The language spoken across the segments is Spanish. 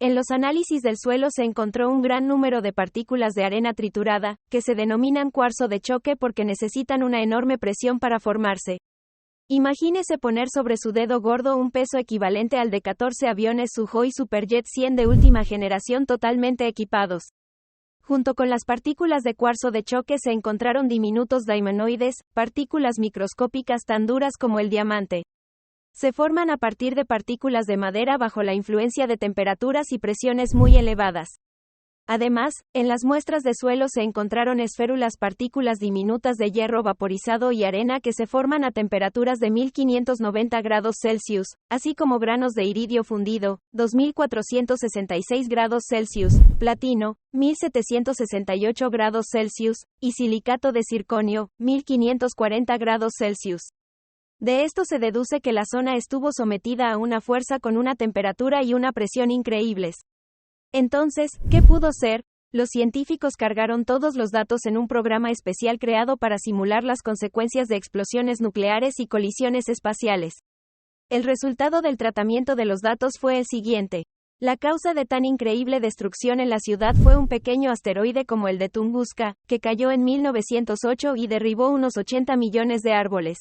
En los análisis del suelo se encontró un gran número de partículas de arena triturada, que se denominan cuarzo de choque porque necesitan una enorme presión para formarse. Imagínese poner sobre su dedo gordo un peso equivalente al de 14 aviones Sukhoi Superjet 100 de última generación totalmente equipados. Junto con las partículas de cuarzo de choque se encontraron diminutos diamonoides, partículas microscópicas tan duras como el diamante. Se forman a partir de partículas de madera bajo la influencia de temperaturas y presiones muy elevadas. Además, en las muestras de suelo se encontraron esférulas partículas diminutas de hierro vaporizado y arena que se forman a temperaturas de 1590 grados Celsius, así como granos de iridio fundido, 2466 grados Celsius, platino, 1768 grados Celsius, y silicato de circonio, 1540 grados Celsius. De esto se deduce que la zona estuvo sometida a una fuerza con una temperatura y una presión increíbles. Entonces, ¿qué pudo ser? Los científicos cargaron todos los datos en un programa especial creado para simular las consecuencias de explosiones nucleares y colisiones espaciales. El resultado del tratamiento de los datos fue el siguiente. La causa de tan increíble destrucción en la ciudad fue un pequeño asteroide como el de Tunguska, que cayó en 1908 y derribó unos 80 millones de árboles.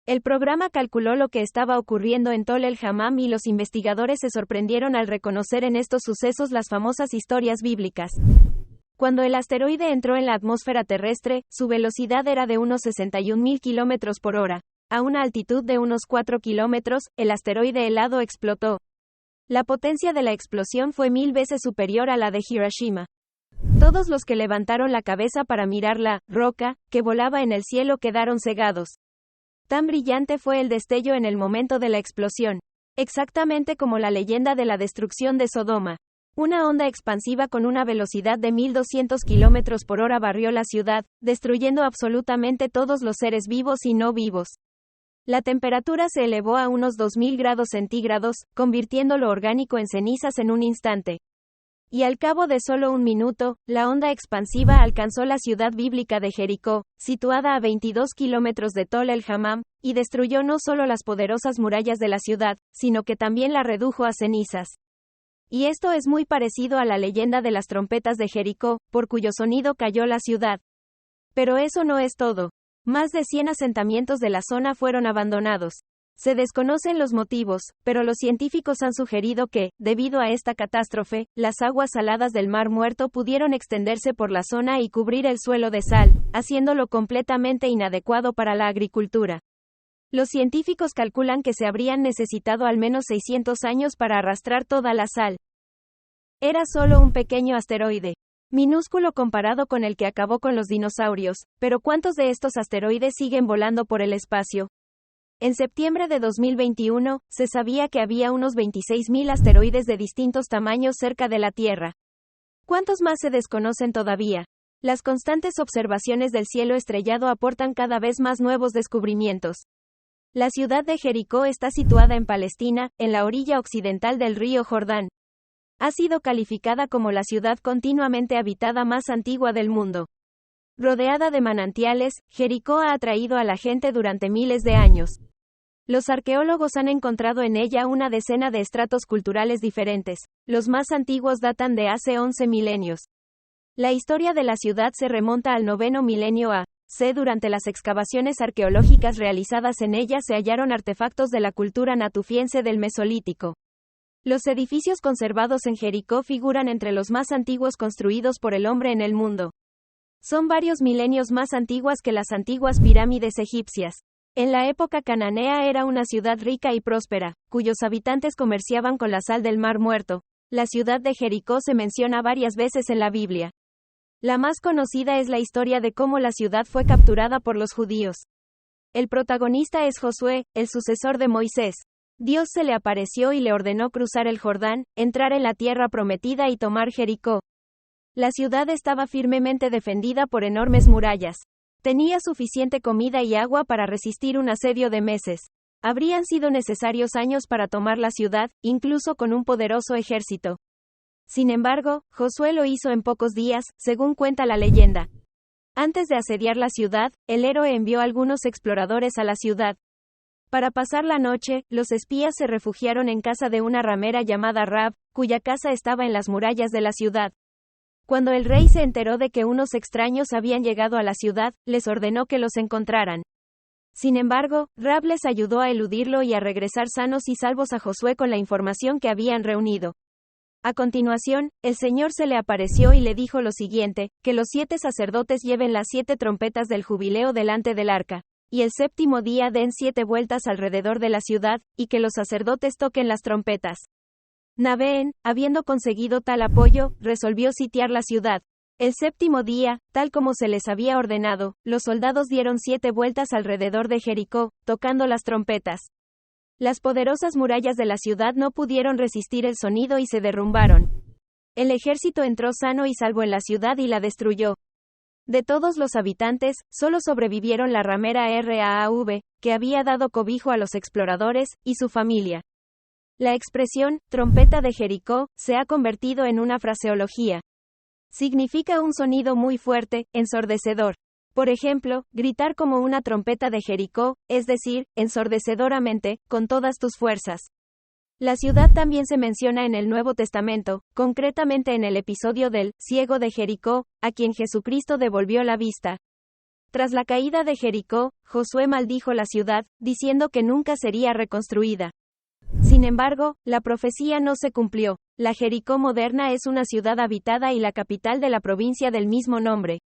El programa calculó lo que estaba ocurriendo en Tol el Hammam y los investigadores se sorprendieron al reconocer en estos sucesos las famosas historias bíblicas. Cuando el asteroide entró en la atmósfera terrestre, su velocidad era de unos 61.000 kilómetros por hora. A una altitud de unos 4 kilómetros, el asteroide helado explotó. La potencia de la explosión fue 1000 veces superior a la de Hiroshima. Todos los que levantaron la cabeza para mirar la roca que volaba en el cielo quedaron cegados. Tan brillante fue el destello en el momento de la explosión. Exactamente como la leyenda de la destrucción de Sodoma. Una onda expansiva con una velocidad de 1200 kilómetros por hora barrió la ciudad, destruyendo absolutamente todos los seres vivos y no vivos. La temperatura se elevó a unos 2000 grados centígrados, convirtiendo lo orgánico en cenizas en un instante. Y al cabo de solo un minuto, la onda expansiva alcanzó la ciudad bíblica de Jericó, situada a 22 kilómetros de Tol el Hammam, y destruyó no solo las poderosas murallas de la ciudad, sino que también la redujo a cenizas. Y esto es muy parecido a la leyenda de las trompetas de Jericó, por cuyo sonido cayó la ciudad. Pero eso no es todo. Más de 100 asentamientos de la zona fueron abandonados. Se desconocen los motivos, pero los científicos han sugerido que, debido a esta catástrofe, las aguas saladas del Mar Muerto pudieron extenderse por la zona y cubrir el suelo de sal, haciéndolo completamente inadecuado para la agricultura. Los científicos calculan que se habrían necesitado al menos 600 años para arrastrar toda la sal. Era solo un pequeño asteroide. Minúsculo comparado con el que acabó con los dinosaurios, pero ¿cuántos de estos asteroides siguen volando por el espacio? En septiembre de 2021, se sabía que había unos 26.000 asteroides de distintos tamaños cerca de la Tierra. ¿Cuántos más se desconocen todavía? Las constantes observaciones del cielo estrellado aportan cada vez más nuevos descubrimientos. La ciudad de Jericó está situada en Palestina, en la orilla occidental del río Jordán. Ha sido calificada como la ciudad continuamente habitada más antigua del mundo. Rodeada de manantiales, Jericó ha atraído a la gente durante miles de años. Los arqueólogos han encontrado en ella una decena de estratos culturales diferentes. Los más antiguos datan de hace 11 milenios. La historia de la ciudad se remonta al 9º milenio a.C. Durante las excavaciones arqueológicas realizadas en ella se hallaron artefactos de la cultura natufiense del Mesolítico. Los edificios conservados en Jericó figuran entre los más antiguos construidos por el hombre en el mundo. Son varios milenios más antiguas que las antiguas pirámides egipcias. En la época cananea era una ciudad rica y próspera, cuyos habitantes comerciaban con la sal del Mar Muerto. La ciudad de Jericó se menciona varias veces en la Biblia. La más conocida es la historia de cómo la ciudad fue capturada por los judíos. El protagonista es Josué, el sucesor de Moisés. Dios se le apareció y le ordenó cruzar el Jordán, entrar en la tierra prometida y tomar Jericó. La ciudad estaba firmemente defendida por enormes murallas. Tenía suficiente comida y agua para resistir un asedio de meses. Habrían sido necesarios años para tomar la ciudad, incluso con un poderoso ejército. Sin embargo, Josué lo hizo en pocos días, según cuenta la leyenda. Antes de asediar la ciudad, el héroe envió algunos exploradores a la ciudad. Para pasar la noche, los espías se refugiaron en casa de una ramera llamada Rab, cuya casa estaba en las murallas de la ciudad. Cuando el rey se enteró de que unos extraños habían llegado a la ciudad, les ordenó que los encontraran. Sin embargo, Rab les ayudó a eludirlo y a regresar sanos y salvos a Josué con la información que habían reunido. A continuación, el Señor se le apareció y le dijo lo siguiente, que los 7 sacerdotes lleven las 7 trompetas del jubileo delante del arca, y el séptimo día den 7 vueltas alrededor de la ciudad, y que los sacerdotes toquen las trompetas. Nabeen, habiendo conseguido tal apoyo, resolvió sitiar la ciudad. El séptimo día, tal como se les había ordenado, los soldados dieron 7 vueltas alrededor de Jericó, tocando las trompetas. Las poderosas murallas de la ciudad no pudieron resistir el sonido y se derrumbaron. El ejército entró sano y salvo en la ciudad y la destruyó. De todos los habitantes, solo sobrevivieron la ramera Raav, que había dado cobijo a los exploradores, y su familia. La expresión, trompeta de Jericó, se ha convertido en una fraseología. Significa un sonido muy fuerte, ensordecedor. Por ejemplo, gritar como una trompeta de Jericó, es decir, ensordecedoramente, con todas tus fuerzas. La ciudad también se menciona en el Nuevo Testamento, concretamente en el episodio del ciego de Jericó, a quien Jesucristo devolvió la vista. Tras la caída de Jericó, Josué maldijo la ciudad, diciendo que nunca sería reconstruida. Sin embargo, la profecía no se cumplió. La Jericó moderna es una ciudad habitada y la capital de la provincia del mismo nombre.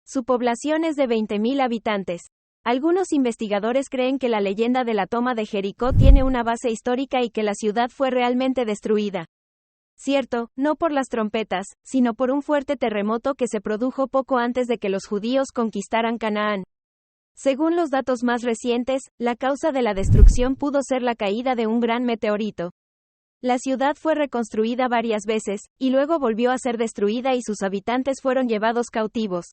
Su población es de 20.000 habitantes. Algunos investigadores creen que la leyenda de la toma de Jericó tiene una base histórica y que la ciudad fue realmente destruida. Cierto, no por las trompetas, sino por un fuerte terremoto que se produjo poco antes de que los judíos conquistaran Canaán. Según los datos más recientes, la causa de la destrucción pudo ser la caída de un gran meteorito. La ciudad fue reconstruida varias veces, y luego volvió a ser destruida y sus habitantes fueron llevados cautivos.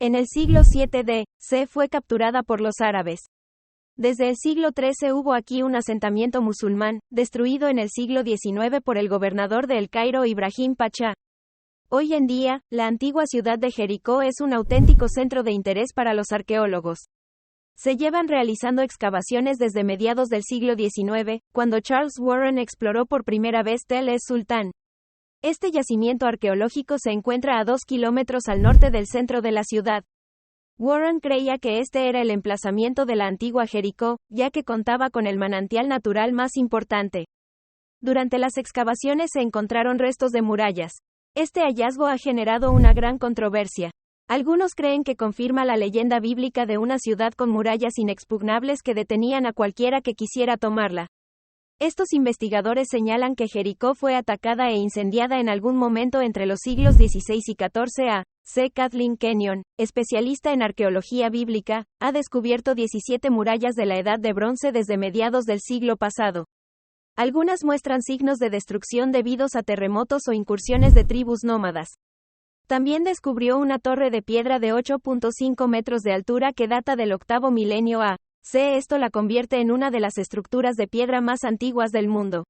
En el siglo 7 d.C. fue capturada por los árabes. Desde el siglo 13 hubo aquí un asentamiento musulmán, destruido en el siglo 19 por el gobernador de El Cairo Ibrahim Pachá. Hoy en día, la antigua ciudad de Jericó es un auténtico centro de interés para los arqueólogos. Se llevan realizando excavaciones desde mediados del siglo XIX, cuando Charles Warren exploró por primera vez Tel es Sultán. Este yacimiento arqueológico se encuentra a 2 kilómetros al norte del centro de la ciudad. Warren creía que este era el emplazamiento de la antigua Jericó, ya que contaba con el manantial natural más importante. Durante las excavaciones se encontraron restos de murallas. Este hallazgo ha generado una gran controversia. Algunos creen que confirma la leyenda bíblica de una ciudad con murallas inexpugnables que detenían a cualquiera que quisiera tomarla. Estos investigadores señalan que Jericó fue atacada e incendiada en algún momento entre los siglos XVI y XIV a.C. Kathleen Kenyon, especialista en arqueología bíblica, ha descubierto 17 murallas de la Edad de Bronce desde mediados del siglo pasado. Algunas muestran signos de destrucción debidos a terremotos o incursiones de tribus nómadas. También descubrió una torre de piedra de 8.5 metros de altura que data del octavo milenio a.C. Esto la convierte en una de las estructuras de piedra más antiguas del mundo.